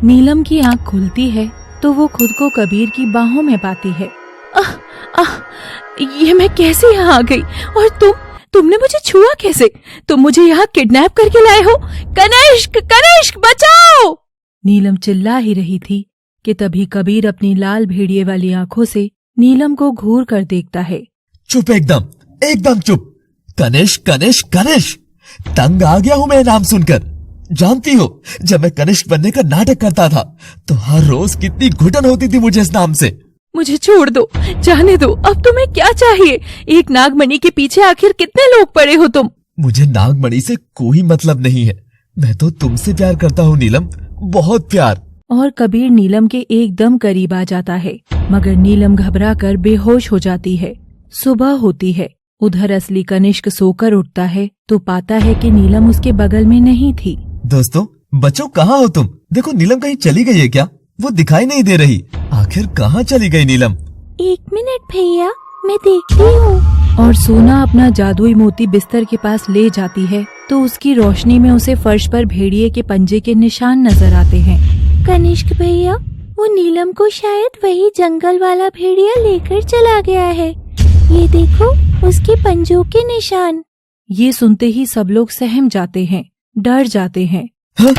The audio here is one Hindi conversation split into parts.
नीलम की आंख खुलती है तो वो खुद को कबीर की बाहों में पाती है। आह, आह, ये मैं कैसे यहाँ आ गई? और तुमने मुझे छुआ कैसे? तुम मुझे यहाँ किडनैप करके लाए हो? कनिष्क, कनिष्क बचाओ! नीलम चिल्ला ही रही थी कि तभी कबीर अपनी लाल भेड़िए वाली आंखों से नीलम को घूर कर देखता है। चुप, एकदम चुप। कनिष्क, कनिष्क, कनिष्क। तंग आ गया हूँ मैं नाम सुनकर। जानती हो, जब मैं कनिष्क बनने का नाटक करता था तो हर रोज कितनी घुटन होती थी मुझे इस नाम से। मुझे छोड़ दो, जाने दो। अब तुम्हें क्या चाहिए? एक नागमणि के पीछे आखिर कितने लोग पड़े हो तुम? मुझे नागमणि से कोई मतलब नहीं है। मैं तो तुमसे प्यार करता हूँ नीलम, बहुत प्यार। और कबीर नीलम के एकदम करीब आ जाता है, मगर नीलम घबरा कर बेहोश हो जाती है। सुबह होती है। उधर असली कनिष्क सोकर उठता है तो पाता है कि नीलम उसके बगल में नहीं थी। दोस्तों, बच्चों, कहाँ हो तुम? देखो, नीलम कहीं चली गई है क्या? वो दिखाई नहीं दे रही। आखिर कहाँ चली गई नीलम? 1 मिनट भैया, मैं देखती हूँ। और सोना अपना जादुई मोती बिस्तर के पास ले जाती है तो उसकी रोशनी में उसे फर्श पर भेड़िए के पंजे के निशान नजर आते हैं। कनिष्क भैया, वो नीलम को शायद वही जंगल वाला भेड़िया लेकर चला गया है। ये देखो, उसके पंजों के निशान। ये सुनते ही सब लोग सहम जाते हैं, डर जाते हैं। हाँ?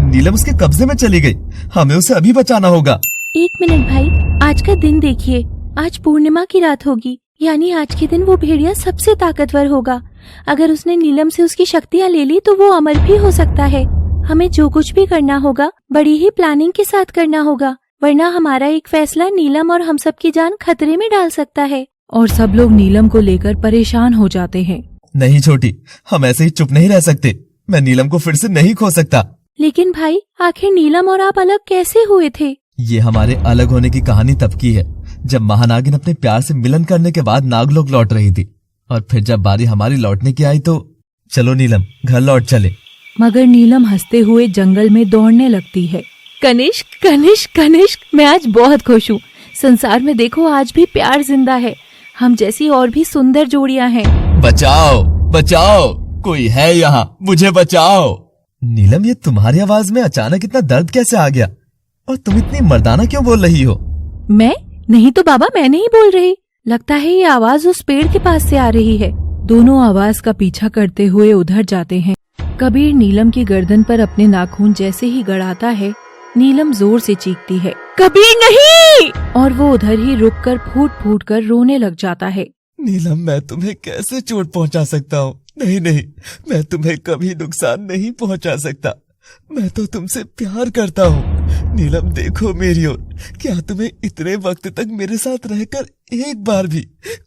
नीलम उसके कब्जे में चली गई। हमें उसे अभी बचाना होगा। 1 मिनट भाई, आज का दिन देखिए। आज पूर्णिमा की रात होगी, यानी आज के दिन वो भेड़िया सबसे ताकतवर होगा। अगर उसने नीलम से उसकी शक्तियाँ ले ली तो वो अमर भी हो सकता है। हमें जो कुछ भी करना होगा बड़ी ही प्लानिंग के साथ करना होगा, वरना हमारा एक फैसला नीलम और हम सब की जान खतरे में डाल सकता है। और सब लोग नीलम को लेकर परेशान हो जाते हैं। नहीं छोटी, हम ऐसे ही चुप नहीं रह सकते। मैं नीलम को फिर से नहीं खो सकता। लेकिन भाई, आखिर नीलम और आप अलग कैसे हुए थे? ये हमारे अलग होने की कहानी तब की है जब महानागिन अपने प्यार से मिलन करने के बाद नागलोक लौट रही थी, और फिर जब बारी हमारी लौटने की आई तो चलो नीलम, घर लौट चले। मगर नीलम हंसते हुए जंगल में दौड़ने लगती है। कनिष्क, कनिष्क, कनिष्क, मैं आज बहुत खुश हूँ। संसार में देखो, आज भी प्यार जिंदा है। हम जैसी और भी सुंदर जोड़ियां हैं। बचाओ, बचाओ, कोई है यहाँ, मुझे बचाओ। नीलम, ये तुम्हारी आवाज में अचानक इतना दर्द कैसे आ गया? और तुम इतनी मर्दाना क्यों बोल रही हो? मैं नहीं तो बाबा, मैं नहीं बोल रही। लगता है ये आवाज उस पेड़ के पास से आ रही है। दोनों आवाज का पीछा करते हुए उधर जाते हैं। कबीर नीलम की गर्दन पर अपने नाखून जैसे ही गड़ाता है, नीलम जोर से चीखती है, कबीर नहीं! और वो उधर ही रुककर फूट फूट कर रोने लग जाता है। नीलम, मैं तुम्हें कैसे चोट पहुंचा सकता हूँ? नहीं नहीं, मैं तुम्हें कभी नुकसान नहीं पहुंचा सकता। मैं तो तुमसे प्यार करता हूँ। नीलम, देखो मेरी ओर। क्या तुम्हें इतने वक्त तक मेरे साथ रहकर एक बार भी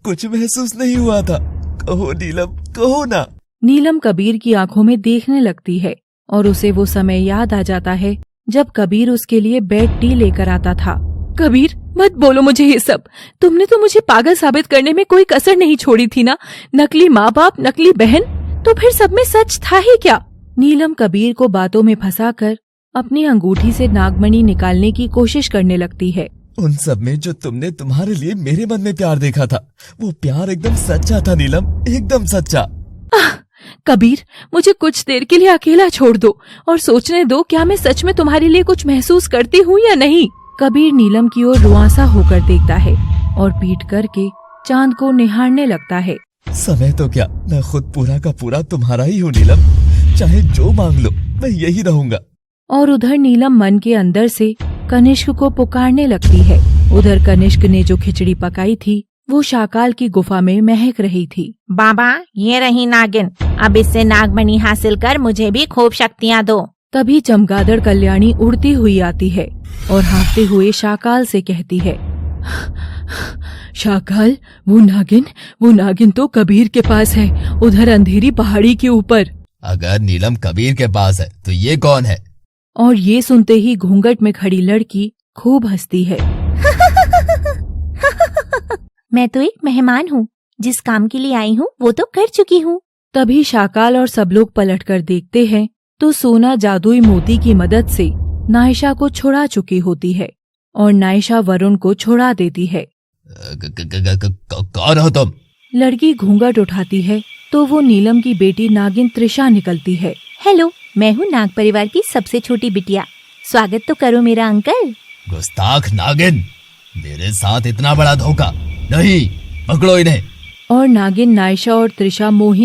कुछ महसूस नहीं हुआ था? कहो नीलम, कहो ना। नीलम कबीर की आंखों में देखने लगती है और उसे वो समय याद आ जाता है जब कबीर उसके लिए बेड टी लेकर आता था। कबीर, मत बोलो मुझे ये सब। तुमने तो मुझे पागल साबित करने में कोई कसर नहीं छोड़ी थी ना। नकली माँ बाप, नकली बहन, तो फिर सब में सच था ही क्या? नीलम कबीर को बातों में फंसाकर अपनी अंगूठी से नागमणि निकालने की कोशिश करने लगती है। उन सब में जो तुमने तुम्हारे लिए मेरे मन में प्यार देखा था, वो प्यार एकदम सच्चा था नीलम, एकदम सच्चा। कबीर, मुझे कुछ देर के लिए अकेला छोड़ दो और सोचने दो, क्या मैं सच में तुम्हारे लिए कुछ महसूस करती हूँ या नहीं। कबीर नीलम की ओर रुआंसा होकर देखता है और पीट करके चांद को निहारने लगता है। समय तो क्या, मैं खुद पूरा का पूरा तुम्हारा ही हूँ नीलम। चाहे जो मांग लो, मैं यही रहूंगा। और उधर नीलम मन के अंदर से कनिष्क को पुकारने लगती है। उधर कनिष्क ने जो खिचड़ी पकाई थी वो शाकाल की गुफा में महक रही थी। बाबा, ये रही नागिन। अब इससे नागमणि हासिल कर मुझे भी खूब शक्तियाँ दो। तभी चमगादड़ कल्याणी उड़ती हुई आती है और हाँफते हुए शाकाल से कहती है, शाकाल, वो नागिन तो कबीर के पास है, उधर अंधेरी पहाड़ी के ऊपर। अगर नीलम कबीर के पास है तो ये कौन है? और ये सुनते ही घूंघट में खड़ी लड़की खूब हंसती है। मैं तो एक मेहमान हूँ, जिस काम के लिए आई हूँ वो तो कर चुकी हूँ। तभी शाकाल और सब लोग पलटकर देखते हैं तो सोना जादुई मोती की मदद से नायशा को छुड़ा चुकी होती है और नायशा वरुण को छुड़ा देती है। कौन हो तुम? लड़की घूंघट उठाती है तो वो नीलम की बेटी नागिन त्रिशा निकलती है। हेलो, मैं हूँ नाग परिवार की सबसे छोटी बिटिया। स्वागत तो करो मेरा अंकल। गुस्ताख नागिन, मेरे साथ इतना बड़ा धोखा नहीं, पकड़ो इन्हें। और नागिन नायशा और त्रिशा मोहिनी